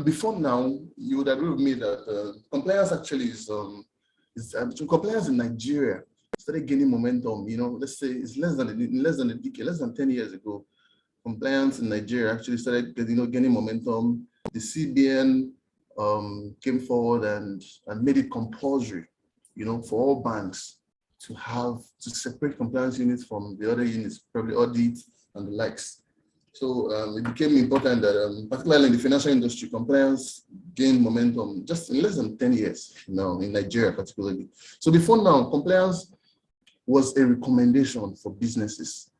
Before now, you would agree with me that compliance actually is compliance in Nigeria started gaining momentum. Let's say it's less than a decade, less than 10 years ago. Compliance in Nigeria actually started gaining momentum. The CBN came forward and made it compulsory, for all banks to separate compliance units from the other units, probably audit and the likes. So it became important that, particularly in the financial industry, compliance gained momentum just in less than 10 years now in Nigeria, particularly. So before now, compliance was a recommendation for businesses.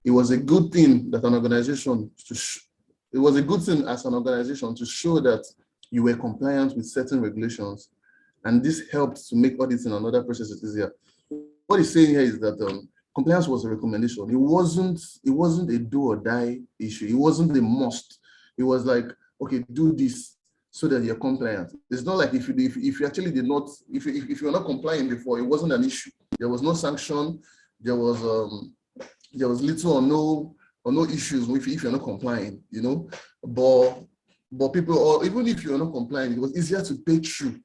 It was a good thing that an organization it was a good thing as an organization to show that you were compliant with certain regulations, and this helped to make auditing and other processes easier. What he's saying here is that compliance was a recommendation. It wasn't a do or die issue. It wasn't a must. It was like, okay, do this so that you're compliant. It's not like if you actually did not, if you were not complying before, it wasn't an issue. There was no sanction. There was little or no issues if you're not complying, But people, or even if you're not complying, it was easier to pay through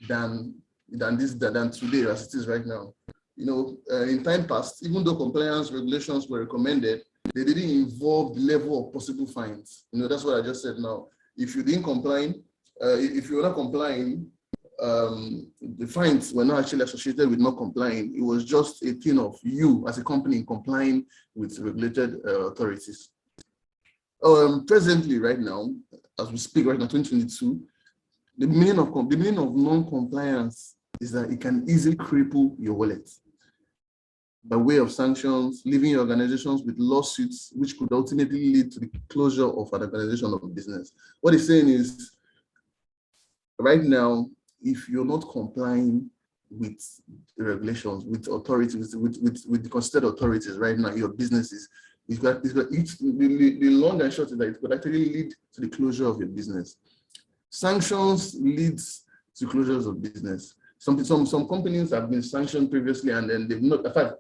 than today as it is right now. In time past, even though compliance regulations were recommended, they didn't involve the level of possible fines. That's what I just said now. If you didn't comply, if you were not complying, the fines were not actually associated with not complying. It was just a thing of you as a company complying with regulated authorities. Presently, right now, as we speak right now, 2022, the meaning of non-compliance is that it can easily cripple your wallet by way of sanctions, leaving your organizations with lawsuits, which could ultimately lead to the closure of an organization or business. What he's saying is, right now, if you're not complying with the regulations, with authorities, with the considered authorities right now, your businesses, the long and short is that it could actually lead to the closure of your business. Sanctions leads to closures of business. Some companies have been sanctioned previously, and then they've not. In fact,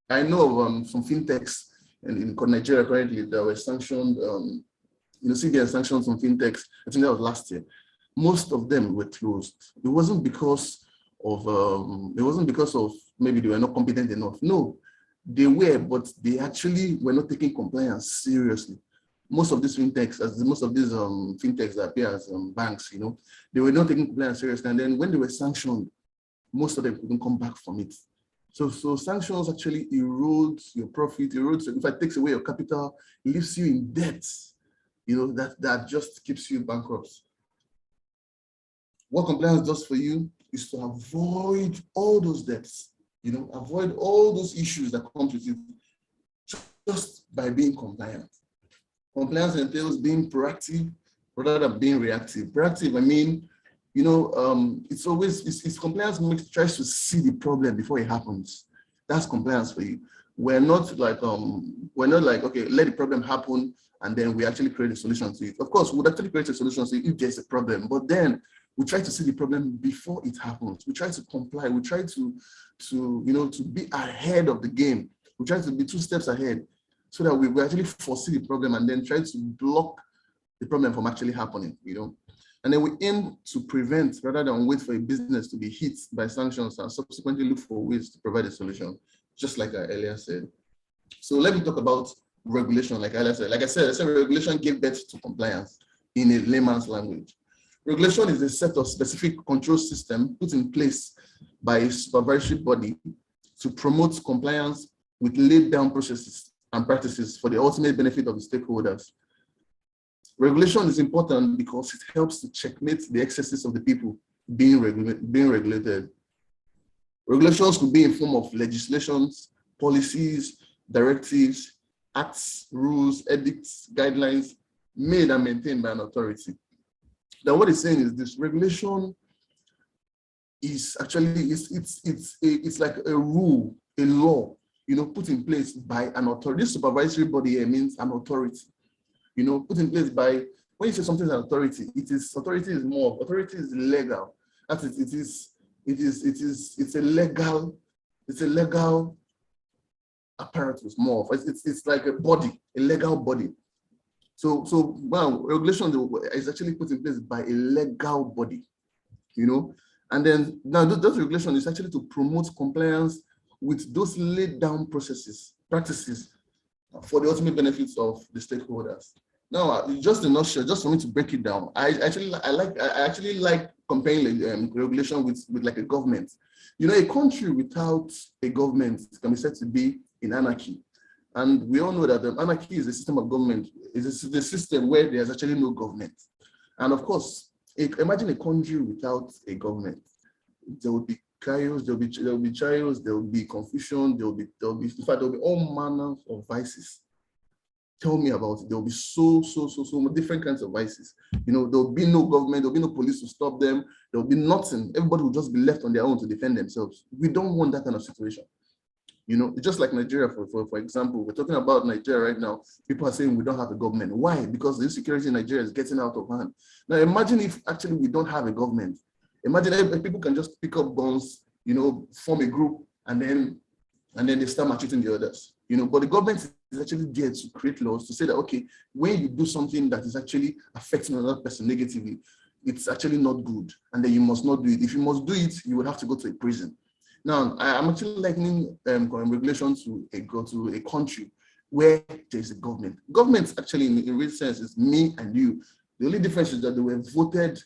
I know of some fintechs in Nigeria currently that were sanctioned. CBN sanctioned some fintechs. I think that was last year. Most of them were closed. It wasn't because of maybe they were not competent enough. No, they were, but they actually were not taking compliance seriously. Most of these fintechs that appear as banks, they were not taking compliance seriously. And then when they were sanctioned, most of them couldn't come back from it. So sanctions actually erodes your profit, if it takes away your capital, leaves you in debt. That just keeps you bankrupt. What compliance does for you is to avoid all those debts, avoid all those issues that come with it just by being compliant. Compliance entails being proactive rather than being reactive. Proactive, I mean, it's compliance tries to see the problem before it happens. That's compliance for you. We're not like, okay, let the problem happen and then we actually create a solution to it. Of course, we would actually create a solution to it if there's a problem, but then we try to see the problem before it happens. We try to comply. We try to be ahead of the game. We try to be 2 steps ahead so that we actually foresee the problem and then try to block the problem from actually happening, And then we aim to prevent rather than wait for a business to be hit by sanctions and subsequently look for ways to provide a solution, just like I earlier said. So let me talk about regulation, like I said. Like I said, regulation gave birth to compliance in a layman's language. Regulation is a set of specific control systems put in place by a supervisory body to promote compliance with laid down processes and practices for the ultimate benefit of the stakeholders. Regulation is important because it helps to checkmate the excesses of the people being regulated. Regulations could be in form of legislations, policies, directives, acts, rules, edicts, guidelines made and maintained by an authority. Now, what it's saying is this: regulation is actually it's like a rule, a law, put in place by an authority. This supervisory body here means an authority, put in place by. When you say something is an authority, authority is legal. That is, it's a legal apparatus more. It's like a body, a legal body. So well, regulation is actually put in place by a legal body, you know. And then now those regulation is actually to promote compliance with those laid down practices for the ultimate benefits of the stakeholders. Now, just in a nutshell, just for me to break it down, I actually like comparing regulation with like a government. You know, a country without a government can be said to be in anarchy. And we all know that anarchy is a system of government, is the system where there's actually no government. And of course, imagine a country without a government. There will be chaos, there will be chaos, there will be confusion, there will be in fact there will be all manner of vices. Tell me about it. There will be so different kinds of vices. You know, there will be no government, there will be no police to stop them, there will be nothing. Everybody will just be left on their own to defend themselves. We don't want that kind of situation. You know, just like Nigeria, for example, we're talking about Nigeria right now. People are saying we don't have a government. Why? Because the insecurity in Nigeria is getting out of hand. Now, imagine if actually we don't have a government. Imagine if people can just pick up guns, you know, form a group, and then they start maltreating the others. You know, but the government is actually there to create laws to say that, okay, when you do something that is actually affecting another person negatively, it's actually not good, and then you must not do it. If you must do it, you would have to go to a prison. Now, I'm actually likening regulation to a country where there's a government. Government actually, in real sense, is me and you. The only difference is that they were voted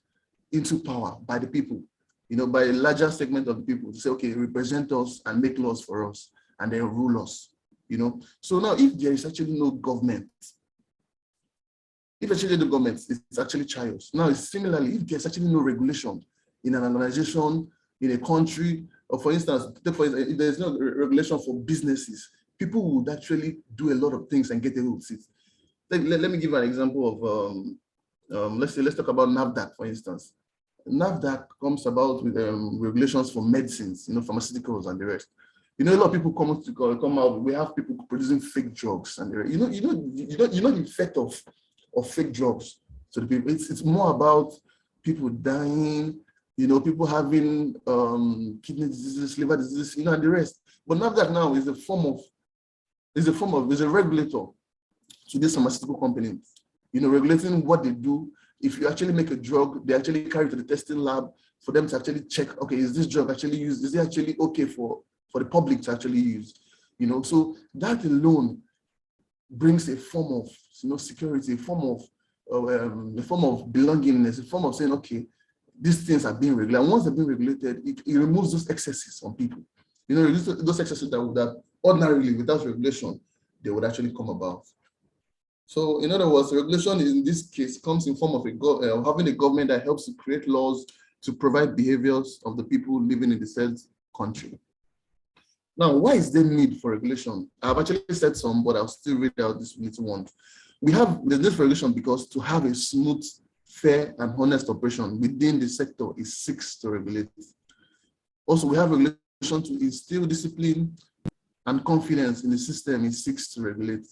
into power by the people, you know, by a larger segment of the people to say, okay, represent us and make laws for us and then rule us, you know. So now, if there is actually no government, it's actually chaos. Now, similarly, if there's actually no regulation in an organization, in a country, or for instance, if there's no regulation for businesses, people would actually do a lot of things and get away with it. Let me give an example of, let's talk about NAFDAC, for instance. NAFDAC comes about with regulations for medicines, you know, pharmaceuticals and the rest. You know, a lot of people come out. We have people producing fake drugs, and you know the effect of fake drugs. So the people, it's more about people dying. You know, people having kidney diseases, liver diseases, you know, and the rest. But NAFDAC now is a regulator to these pharmaceutical companies. You know, regulating what they do. If you actually make a drug, they actually carry it to the testing lab for them to actually check, okay, is this drug actually used? Is it actually okay for the public to actually use? You know, so that alone brings a form of, you know, security, a form of belongingness, a form of saying, okay, these things are being regulated. And once they're being regulated, it removes those excesses on people. You know, those excesses that ordinarily, without regulation, they would actually come about. So, in other words, regulation in this case comes in form of having a government that helps to create laws to provide behaviors of the people living in the said country. Now, why is there need for regulation? I've actually said some, but I'll still read out this little one. There's this regulation because to have a smooth, fair, and honest operation within the sector, it seeks to regulate. Also, we have regulation to instill discipline and confidence in the system, it seeks to regulate.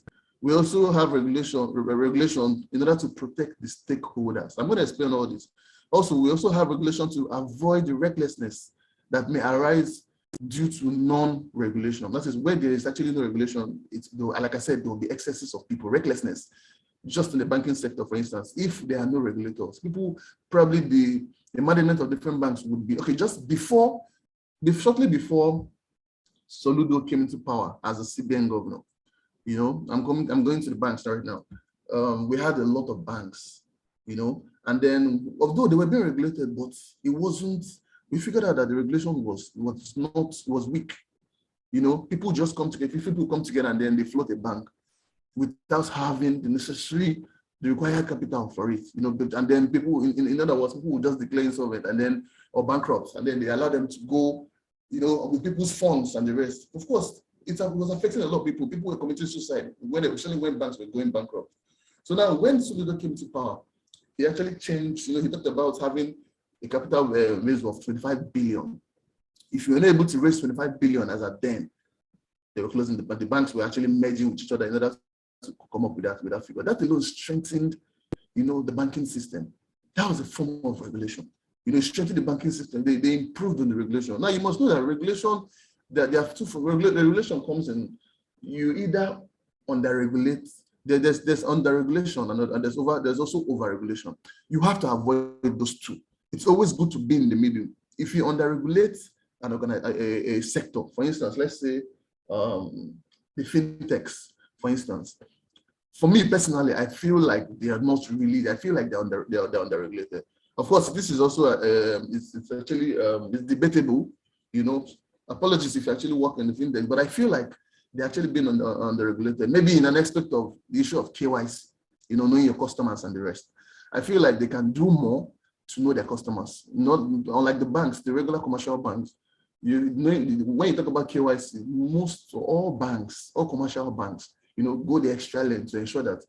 We also have regulation in order to protect the stakeholders. I'm going to explain all this. Also, we also have regulation to avoid the recklessness that may arise due to non-regulation. That is, where there is actually no regulation, like I said, there will be excesses of people, recklessness. Just in the banking sector, for instance, if there are no regulators, people probably the management of different banks would be, okay, shortly before Soludo came into power as a CBN governor, you know, I'm going to the banks right now. We had a lot of banks, you know, and then although they were being regulated, but it wasn't. We figured out that the regulation was weak. You know, people just come together. People come together and then they float a bank without having the required capital for it. You know, and then people, in other words, people will just declare insolvent and then or bankrupt, and then they allow them to go, you know, with people's funds and the rest. Of course, it was affecting a lot of people. People were committing suicide especially when banks were going bankrupt. So now, when Soludo came to power, he actually changed. You know, he talked about having a capital raise of 25 billion. If you were able to raise 25 billion as at then, they were closing the banks were actually merging with each other in order to come up with that figure. That alone strengthened, you know, the banking system. That was a form of regulation. You know, strengthened the banking system. They improved on the regulation. Now you must know that regulation, that there are two. The regulation comes in, you either under-regulate, there's under-regulation and there's also over-regulation. You have to avoid those two. It's always good to be in the middle. If you under-regulate a sector, for instance, let's say the fintechs, for instance. For me personally, I feel like they are not really. I feel like they're under-regulated. Of course, this is also it's actually it's debatable. You know, apologies if you actually work in the fintech, but I feel like they're actually being under-regulated. Maybe in an aspect of the issue of KYC, you know, knowing your customers and the rest. I feel like they can do more to know their customers. Not unlike the banks, the regular commercial banks. You know, when you talk about KYC, most all banks, all commercial banks, you know, go the extra length to ensure that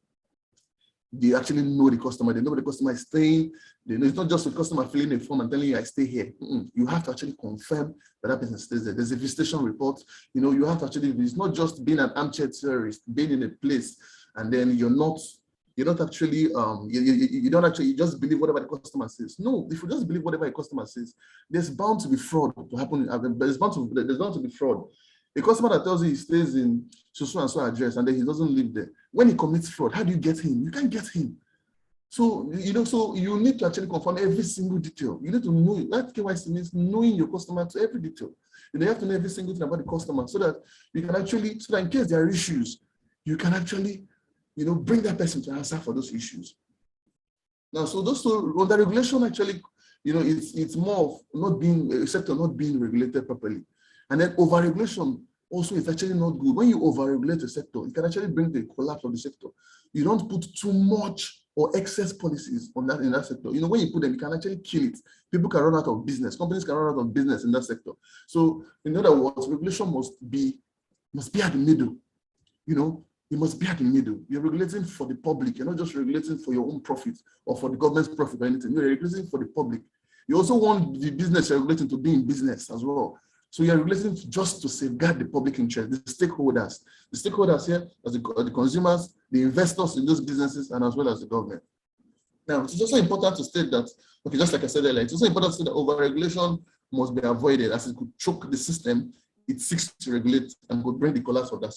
they actually know the customer. They know where the customer is staying. They know it's not just the customer filling a form and telling you I stay here. You have to actually confirm that that person stays there. There's a visitation report. You know, you have to actually. It's not just being an armchair tourist, being in a place and then you're not actually you don't actually, you just believe whatever the customer says. No, if you just believe whatever a customer says, there's bound to be fraud to happen. There's bound to be fraud. A customer that tells you he stays in so and so address and then he doesn't live there. When he commits fraud, how do you get him? You can't get him. So so you need to actually confirm every single detail. You need to know that KYC means knowing your customer to every detail. You have to know every single thing about the customer so that you can actually, so that in case there are issues, you can actually bring that person to answer for those issues. Now, so those two, under regulation actually, it's more of not being a sector not being regulated properly. And then over-regulation also is actually not good. When you over-regulate a sector, it can actually bring the collapse of the sector. You don't put too much or excess policies on that in that sector. When you put them, you can actually kill it. People can run out of business. Companies can run out of business in that sector. So in other words, regulation must be at the middle. You must be at the middle. You're regulating for the public. You're not just regulating for your own profit or for the government's profit or anything. You're regulating for the public. You also want the business you're regulating to be in business as well. So you're regulating just to safeguard the public interest, the stakeholders. The stakeholders here as the consumers, the investors in those businesses, and as well as the government. Now, it's also important to state that, okay, just like I said earlier, it's also important to state that over-regulation must be avoided as it could choke the system it seeks to regulate and could bring the collapse of that